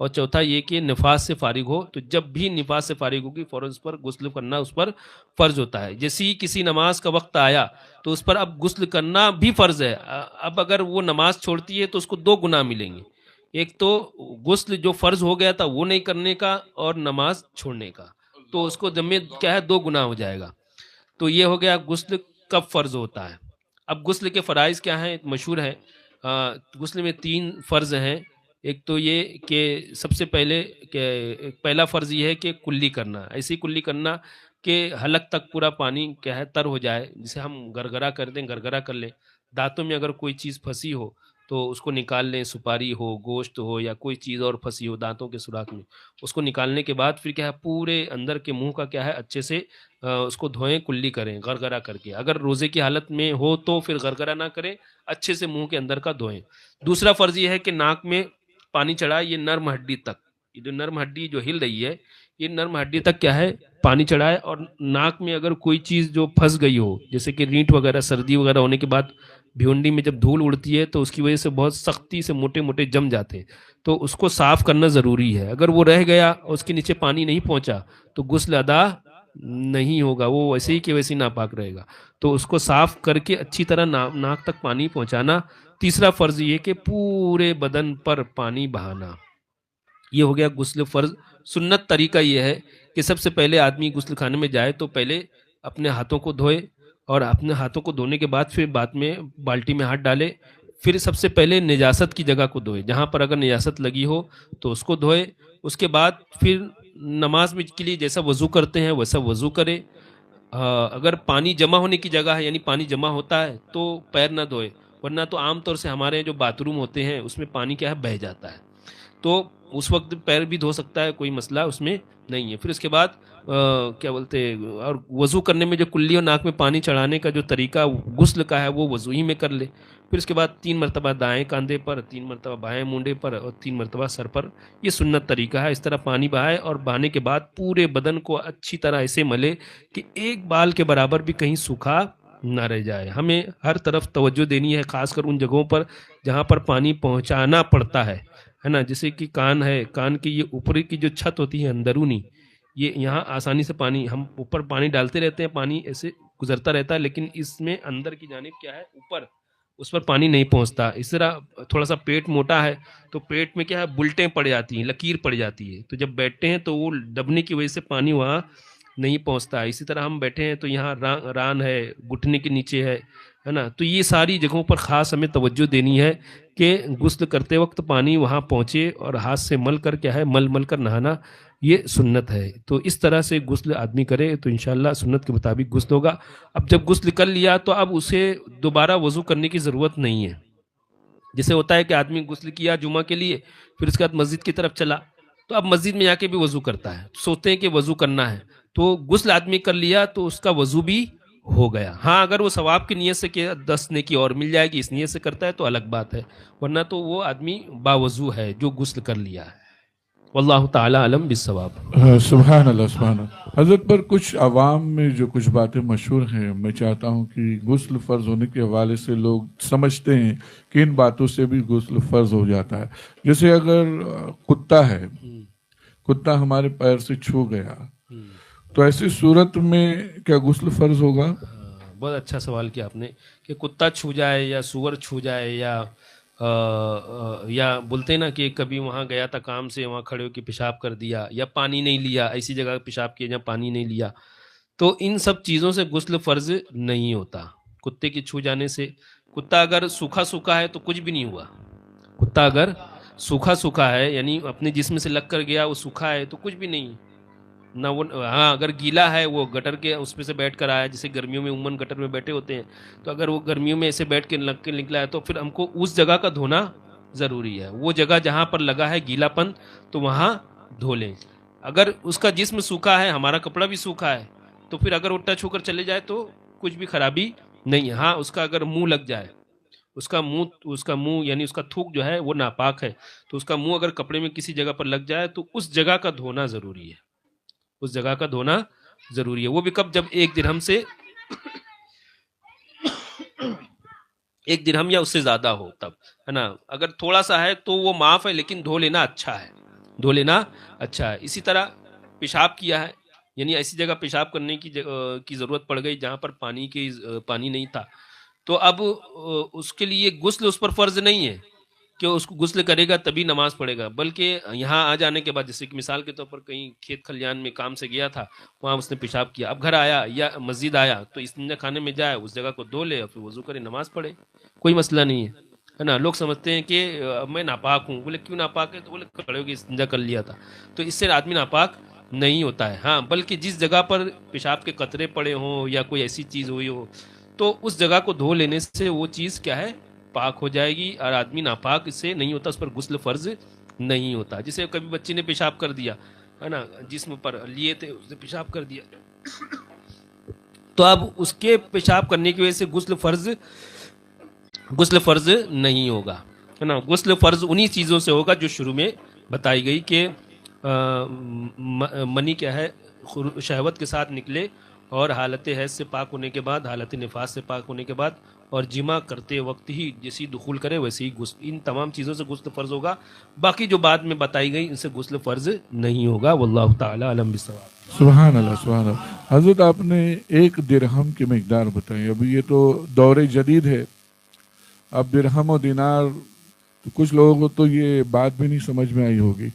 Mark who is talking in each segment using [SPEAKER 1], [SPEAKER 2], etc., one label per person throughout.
[SPEAKER 1] اور چوتھا یہ کہ نفاس سے فارغ ہو، تو جب بھی نفاس سے فارغ ہوگی فوراً اس پر غسل کرنا اس پر فرض ہوتا ہے. جیسے ہی کسی نماز کا وقت آیا تو اس پر اب غسل کرنا بھی فرض ہے. اب اگر وہ نماز چھوڑتی ہے تو اس کو 2 گناہ ملیں گے. ایک تو غسل جو فرض ہو گیا تھا وہ نہیں کرنے کا، اور نماز چھوڑنے کا، تو اس کو ذمہ کیا ہے 2 گناہ ہو جائے گا. تو یہ ہو گیا غسل کب فرض ہوتا ہے. اب غسل کے فرائض کیا ہیں؟ مشہور ہے. غسل میں 3 فرض ہیں. ایک تو یہ کہ سب سے پہلے کہ پہلا فرض یہ ہے کہ کلی کرنا، ایسی کلی کرنا کہ حلق تک پورا پانی کیا ہے تر ہو جائے، جسے ہم گرگرا کر دیں، گرگرا کر لیں. دانتوں میں اگر کوئی چیز پھنسی ہو تو اس کو نکال لیں، سپاری ہو، گوشت ہو، یا کوئی چیز اور پھنسی ہو دانتوں کے سوراخ میں، اس کو نکالنے کے بعد پھر کیا ہے پورے اندر کے منہ کا کیا ہے اچھے سے اس کو دھوئیں، کلی کریں گرگرا کر کے. اگر روزے کی حالت میں ہو تو پھر گرگرا نہ کریں، اچھے سے منہ کے اندر کا دھوئیں. دوسرا فرض یہ ہے کہ ناک میں پانی چڑھائے، یہ نرم ہڈی تک، یہ جو نرم ہڈی جو ہل رہی ہے یہ نرم ہڈی تک کیا ہے پانی چڑھائے. اور ناک میں اگر کوئی چیز جو پھنس گئی ہو، جیسے کہ رینٹ وغیرہ، سردی وغیرہ ہونے کے بعد بھیونڈی میں جب دھول اڑتی ہے تو اس کی وجہ سے بہت سختی سے موٹے موٹے جم جاتے ہیں، تو اس کو صاف کرنا ضروری ہے. اگر وہ رہ گیا اور اس کے نیچے پانی نہیں پہنچا تو غسل ادا نہیں ہوگا، وہ ویسے ہی کہ ویسے ہی ناپاک رہے گا. تو اس کو صاف کر کے اچھی طرح ناک تک پانی پہنچانا. تیسرا فرض یہ کہ پورے بدن پر پانی بہانا. یہ ہو گیا غسل فرض. سنت طریقہ یہ ہے کہ سب سے پہلے آدمی غسل خانے میں جائے تو پہلے اپنے ہاتھوں کو دھوئے، اور اپنے ہاتھوں کو دھونے کے بعد پھر بعد میں بالٹی میں ہاتھ ڈالے. پھر سب سے پہلے نجاست کی جگہ کو دھوئے، جہاں پر اگر نجاست لگی ہو تو اس کو دھوئے. اس کے بعد پھر نماز میں کے لیے جیسا وضو کرتے ہیں ویسا وضو کرے. اگر پانی جمع ہونے کی جگہ ہے، یعنی پانی جمع ہوتا ہے، تو پیر نہ دھوئے، ورنہ تو عام طور سے ہمارے جو باتھ روم ہوتے ہیں اس میں پانی کیا ہے بہہ جاتا ہے، تو اس وقت پیر بھی دھو سکتا ہے، کوئی مسئلہ اس میں نہیں ہے. پھر اس کے بعد کیا بولتے اور وضو کرنے میں جو کلی اور ناک میں پانی چڑھانے کا جو طریقہ غسل کا ہے وہ وضو ہی میں کر لے. پھر اس کے بعد 3 مرتبہ دائیں کاندھے پر، 3 مرتبہ بائیں مونڈے پر، اور 3 مرتبہ سر پر. یہ سنت طریقہ ہے. اس طرح پانی بہائے اور بہانے کے بعد پورے بدن کو اچھی طرح ایسے ملے کہ ایک بال کے برابر بھی کہیں سوکھا نہ رہ جائے. ہمیں ہر طرف توجہ دینی ہے، خاص کر ان جگہوں پر جہاں پر پانی پہنچانا پڑتا ہے نا. جیسے کہ کان ہے، کان کی یہ اوپری کی جو چھت ہوتی ہے اندرونی، یہ یہاں آسانی سے پانی، ہم اوپر پانی ڈالتے رہتے ہیں، پانی ایسے گزرتا رہتا ہے، لیکن اس میں اندر کی جانب کیا ہے اوپر اس پر پانی نہیں پہنچتا. اس طرح تھوڑا سا پیٹ موٹا ہے تو پیٹ میں کیا ہے بلٹیں پڑ جاتی ہیں، لکیر پڑ جاتی ہے، تو جب بیٹھتے ہیں تو وہ دبنے کی وجہ سے پانی وہاں نہیں پہنچتا. اسی طرح ہم بیٹھے ہیں تو یہاں ران ہے، گھٹنے کے نیچے ہے نا. تو یہ ساری جگہوں پر خاص ہمیں توجہ دینی ہے کہ غسل کرتے وقت پانی وہاں پہنچے، اور ہاتھ سے مل کر کیا ہے مل کر نہانا یہ سنت ہے. تو اس طرح سے غسل آدمی کرے تو انشاءاللہ سنت کے مطابق غسل ہوگا. اب جب غسل کر لیا تو اب اسے دوبارہ وضو کرنے کی ضرورت نہیں ہے. جیسے ہوتا ہے کہ آدمی غسل کیا جمعہ کے لیے، پھر اس کے بعد مسجد کی طرف چلا تو اب مسجد میں جا کے بھی وضو کرتا ہے، سوچتے ہیں کہ وضو کرنا ہے، تو غسل آدمی کر لیا تو اس کا وضو بھی ہو گیا. ہاں اگر وہ ثواب کی نیت سے کہ 10 نیکی اور مل جائے گی اس نیت سے کرتا ہے تو الگ بات ہے، ورنہ تو وہ آدمی باوضو ہے جو غسل کر لیا ہے. واللہ تعالی علم بالصواب.
[SPEAKER 2] سبحان اللہ سبحان اللہ. حضرت پر کچھ عوام میں جو کچھ باتیں مشہور ہیں، میں چاہتا ہوں کہ غسل فرض ہونے کے حوالے سے لوگ سمجھتے ہیں کہ ان باتوں سے بھی غسل فرض ہو جاتا ہے. جیسے اگر کتا ہے، کتا ہمارے پیر سے چھو گیا تو ایسی صورت میں کیا غسل فرض ہوگا؟
[SPEAKER 1] بہت اچھا سوال کیا آپ نے کہ کتا چھو جائے یا سور چھو جائے یا بولتے ہیں نا کہ کبھی وہاں گیا تھا کام سے، وہاں کھڑے ہو کے پیشاب کر دیا، یا پانی نہیں لیا، ایسی جگہ پیشاب کیا جہاں پانی نہیں لیا، تو ان سب چیزوں سے غسل فرض نہیں ہوتا. کتے کے چھو جانے سے، کتا اگر سوکھا سوکھا ہے تو کچھ بھی نہیں ہوا. کتا اگر سوکھا سوکھا ہے یعنی اپنے جسم سے لگ کر گیا، وہ سوکھا ہے تو کچھ بھی نہیں نہ وہ. ہاں اگر گیلا ہے، وہ گٹر کے اس پہ سے بیٹھ کر آیا، جیسے گرمیوں میں عموماً گٹر میں بیٹھے ہوتے ہیں، تو اگر وہ گرمیوں میں ایسے بیٹھ کے لگ کے نکلا ہے تو پھر ہم کو اس جگہ کا دھونا ضروری ہے. وہ جگہ جہاں پر لگا ہے گیلا پن تو وہاں دھو لیں. اگر اس کا جسم سوکھا ہے، ہمارا کپڑا بھی سوکھا ہے، تو پھر اگر وہ ٹچ ہو کر چلے جائے تو کچھ بھی خرابی نہیں ہے. ہاں اس کا اگر منہ لگ جائے، اس کا منہ یعنی اس کا تھوک جو ہے وہ ناپاک ہے، تو اس کا منہ اگر کپڑے میں کسی جگہ پر لگ جائے تو اس جگہ کا دھونا ضروری ہے. اس جگہ کا دھونا ضروری ہے. وہ بھی کب؟ جب 1 درہم سے 1 درہم یا اس سے زیادہ ہو تب، ہے نا. اگر تھوڑا سا ہے تو وہ معاف ہے، لیکن دھو لینا اچھا ہے. دھو لینا اچھا ہے. اسی طرح پیشاب کیا ہے یعنی ایسی جگہ پیشاب کرنے کی ضرورت پڑ گئی جہاں پر پانی نہیں تھا تو اب اس کے لیے غسل اس پر فرض نہیں ہے کہ اس کو غسل کرے گا تبھی نماز پڑھے گا، بلکہ یہاں آ جانے کے بعد جیسے کہ مثال کے طور پر کہیں کھیت کھلیان میں کام سے گیا تھا وہاں اس نے پیشاب کیا، اب گھر آیا یا مسجد آیا تو استنجا خانے میں جائے اس جگہ کو دھو لے اور پھر وضو کرے نماز پڑھے، کوئی مسئلہ نہیں ہے نا. لوگ سمجھتے ہیں کہ میں ناپاک ہوں، بولے کیوں ناپاک ہے تو بولے کھڑے ہو کے استنجا کر لیا تھا، تو اس سے آدمی ناپاک نہیں ہوتا ہے. ہاں بلکہ جس جگہ پر پیشاب کے قطرے پڑے ہوں یا کوئی ایسی چیز ہوئی ہو تو اس جگہ کو دھو لینے سے وہ چیز کیا ہے پاک ہو جائے گی اور آدمی ناپاک اس سے نہیں ہوتا، اس پر غسل فرض نہیں ہوتا. جسے کبھی بچے نے پیشاب کر دیا ہے نا جسم پر لیے تھے اس نے پیشاب کر دیا تو اب اس کے پیشاب کرنے کی وجہ سے غسل فرض نہیں ہوگا ہے نا. غسل فرض انہی چیزوں سے ہوگا جو شروع میں بتائی گئی کہ منی کیا ہے شہوت کے ساتھ نکلے اور حالت حیض سے پاک ہونے کے بعد، حالت نفاس سے پاک ہونے کے بعد اور جمع کرتے وقت ہی جیسی دخول کرے ویسے ہی غسل، ان تمام چیزوں سے غسل فرض ہوگا. باقی جو بعد میں بتائی گئی ان سے غسل فرض نہیں ہوگا. واللہ تعالی علم بالصواب.
[SPEAKER 2] سبحان اللہ سبحان اللہ. حضرت آپ نے 1 درہم کی مقدار بتائی، ابھی یہ تو دور جدید ہے، اب درہم و دینار کچھ لوگوں کو تو یہ بات بھی نہیں سمجھ میں آئی ہوگی،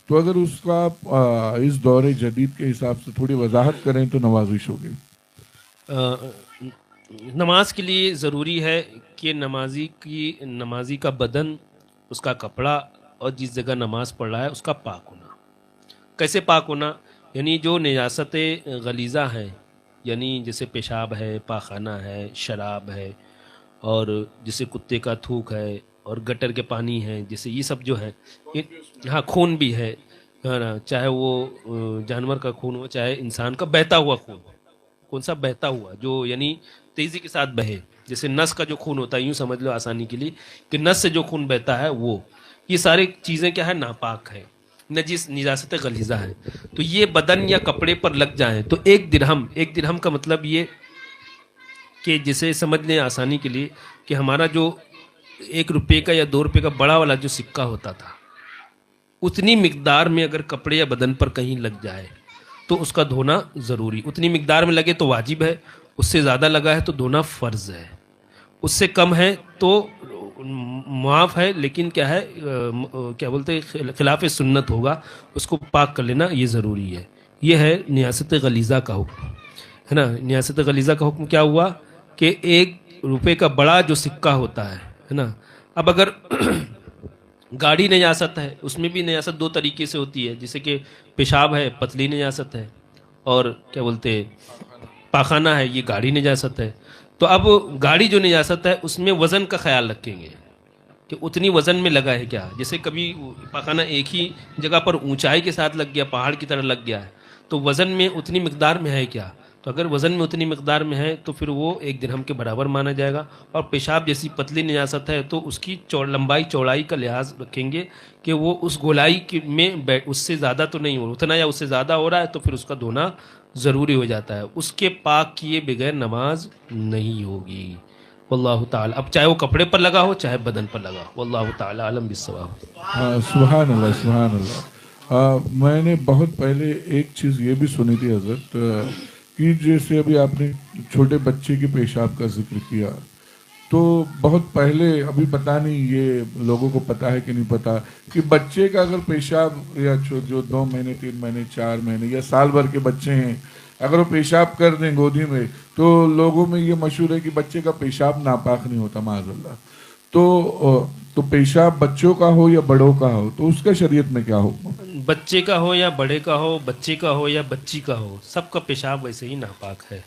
[SPEAKER 2] تو اگر اس کا آپ اس دور جدید کے حساب سے تھوڑی وضاحت کریں تو نوازش ہوگی.
[SPEAKER 1] نماز کے لیے ضروری ہے کہ نمازی کا بدن، اس کا کپڑا اور جس جگہ نماز پڑھ رہا ہے اس کا پاک ہونا. کیسے پاک ہونا؟ یعنی جو نجاست غلیظہ ہیں یعنی جیسے پیشاب ہے، پاخانہ ہے، شراب ہے اور جیسے کتے کا تھوک ہے اور گٹر کے پانی ہے، جیسے یہ سب جو ہے ہاں خون بھی ہے نا، چاہے وہ جانور کا خون ہو چاہے انسان کا بہتا ہوا خون ہو. کون سا بہتا ہوا جو یعنی تیزی کے ساتھ بہے، جیسے نس کا جو خون ہوتا ہے یوں سمجھ لو آسانی کے لیے کہ نس سے جو خون بہتا ہے وہ، یہ ساری چیزیں کیا ہے ناپاک ہے، نجاست غلیظہ ہے. تو یہ بدن یا کپڑے پر لگ جائیں تو 1 درہم کا مطلب یہ کہ جسے سمجھ لیں آسانی کے لیے کہ ہمارا جو 1 روپے کا یا 2 روپے کا بڑا والا جو سکہ ہوتا تھا اتنی مقدار میں اگر کپڑے یا بدن پر کہیں لگ جائے تو اس کا دھونا ضروری. اتنی مقدار میں لگے تو واجب ہے، اس سے زیادہ لگا ہے تو دھونا فرض ہے، اس سے کم ہے تو معاف ہے لیکن کیا ہے کیا بولتے خلاف سنت ہوگا، اس کو پاک کر لینا یہ ضروری ہے. یہ ہے نیاست غلیظہ کا حکم ہے نا. نیاست غلیظہ کا حکم کیا ہوا کہ 1 روپے کا بڑا جو سکہ ہوتا ہے نا، اب اگر گاڑی نجاست ہے اس میں بھی نجاست 2 طریقے سے ہوتی ہے، جیسے کہ پیشاب ہے پتلی نجاست ہے اور کیا بولتے پاخانہ ہے یہ گاڑی نجاست ہے. تو اب گاڑی جو نجاست ہے اس میں وزن کا خیال رکھیں گے کہ اتنی وزن میں لگا ہے کیا، جیسے کبھی پاخانہ ایک ہی جگہ پر اونچائی کے ساتھ لگ گیا، پہاڑ کی طرح لگ گیا ہے تو وزن میں اتنی مقدار میں ہے کیا، تو اگر وزن میں اتنی مقدار میں ہے تو پھر وہ 1 درہم کے برابر مانا جائے گا. اور پیشاب جیسی پتلی نجاست ہے تو اس کی لمبائی چوڑائی کا لحاظ رکھیں گے کہ وہ اس گولائی میں اس سے زیادہ تو نہیں ہو رہا، اتنا یا اس سے زیادہ ہو رہا ہے تو پھر اس کا دھونا ضروری ہو جاتا ہے. اس کے پاک کیے بغیر نماز نہیں ہوگی. واللہ تعالی، اب چاہے وہ کپڑے پر لگا ہو چاہے بدن پر لگا ہو، واللہ تعالی علم بالصواب.
[SPEAKER 2] سبحان اللہ سبحان اللہ. میں نے بہت پہلے ایک چیز یہ بھی سنی تھی حضرت کہ جیسے ابھی آپ نے چھوٹے بچے کے پیشاب کا ذکر کیا تو بہت پہلے، ابھی پتہ نہیں یہ لوگوں کو پتہ ہے کہ نہیں پتہ، کہ بچے کا اگر پیشاب یا جو 2 مہینے 3 مہینے 4 مہینے یا سال بھر کے بچے ہیں اگر وہ پیشاب کر دیں گودی میں تو لوگوں میں یہ مشہور ہے کہ بچے کا پیشاب ناپاک نہیں ہوتا معاذ اللہ. تو پیشاب بچوں کا ہو یا بڑوں کا ہو تو اس کا شریعت میں کیا حکم؟
[SPEAKER 1] بچے کا ہو یا بڑے کا ہو، بچے کا ہو یا بچی کا ہو، سب کا پیشاب ویسے ہی ناپاک ہے.